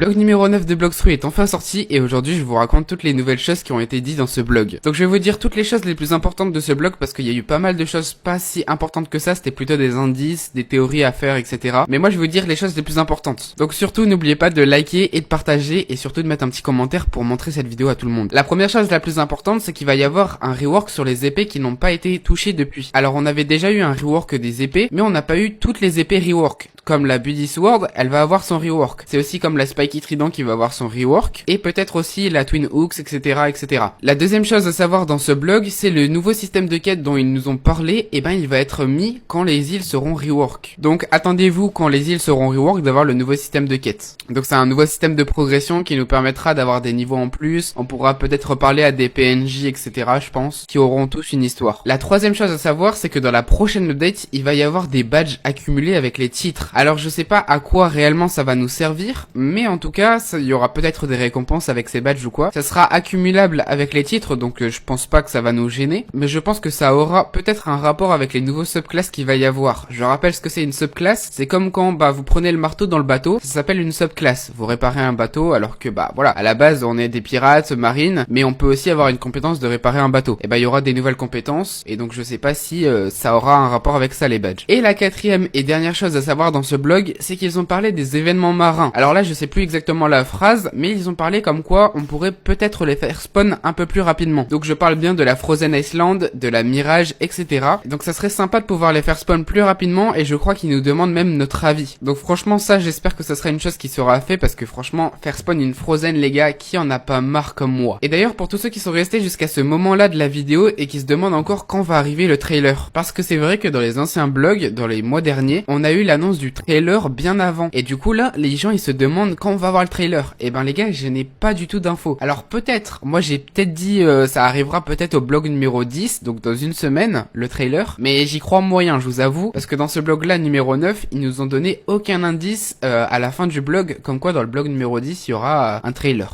blog numéro 9 de Bloxfruit est enfin sorti et aujourd'hui je vous raconte toutes les nouvelles choses qui ont été dites dans ce blog. Donc je vais vous dire toutes les choses les plus importantes de ce blog parce qu'il y a eu pas mal de choses pas si importantes que ça, c'était plutôt des indices, des théories à faire, etc. Mais moi je vais vous dire les choses les plus importantes. Donc surtout n'oubliez pas de liker et de partager et surtout de mettre un petit commentaire pour montrer cette vidéo à tout le monde. La première chose la plus importante c'est qu'il va y avoir un rework sur les épées qui n'ont pas été touchées depuis. Alors on avait déjà eu un rework des épées mais on n'a pas eu toutes les épées rework. Comme la Buddy Sword, elle va avoir son rework. C'est aussi comme la Spiky Trident qui va avoir son rework. Et peut-être aussi la Twin Hooks, etc., etc. La deuxième chose à savoir dans ce blog, c'est le nouveau système de quête dont ils nous ont parlé. Et ben, il va être mis quand les îles seront rework. Donc, attendez-vous quand les îles seront rework d'avoir le nouveau système de quête. Donc, c'est un nouveau système de progression qui nous permettra d'avoir des niveaux en plus. On pourra peut-être reparler à des PNJ, etc., je pense, qui auront tous une histoire. La troisième chose à savoir, c'est que dans la prochaine update, il va y avoir des badges accumulés avec les titres. Alors je sais pas à quoi réellement ça va nous servir, mais en tout cas, il y aura peut-être des récompenses avec ces badges ou quoi. Ça sera accumulable avec les titres, donc je pense pas que ça va nous gêner, mais je pense que ça aura peut-être un rapport avec les nouveaux subclasses qu'il va y avoir. Je rappelle ce que c'est une subclasse, c'est comme quand vous prenez le marteau dans le bateau, ça s'appelle une subclasse. Vous réparez un bateau alors que voilà, à la base on est des pirates, marines, mais on peut aussi avoir une compétence de réparer un bateau. Et il y aura des nouvelles compétences, et donc je sais pas si ça aura un rapport avec ça les badges. Et la quatrième et dernière chose à savoir dans ce blog, c'est qu'ils ont parlé des événements marins. Alors là, je sais plus exactement la phrase, mais ils ont parlé comme quoi on pourrait peut-être les faire spawn un peu plus rapidement. Donc je parle bien de la Frozen Island, de la Mirage, etc. Donc ça serait sympa de pouvoir les faire spawn plus rapidement et je crois qu'ils nous demandent même notre avis. Donc franchement ça, j'espère que ça sera une chose qui sera fait parce que franchement, faire spawn une Frozen les gars, qui en a pas marre comme moi. Et d'ailleurs pour tous ceux qui sont restés jusqu'à ce moment-là de la vidéo et qui se demandent encore quand va arriver le trailer. Parce que c'est vrai que dans les anciens blogs, dans les mois derniers, on a eu l'annonce du trailer bien avant. Et du coup là, les gens ils se demandent quand on va voir le trailer. Et ben les gars, je n'ai pas du tout d'infos. Alors peut-être, moi j'ai peut-être dit ça arrivera peut-être au blog numéro 10, donc dans une semaine, le trailer. Mais j'y crois moyen, je vous avoue, parce que dans ce blog là numéro 9, ils nous ont donné aucun indice à la fin du blog, comme quoi dans le blog numéro 10, il y aura un trailer.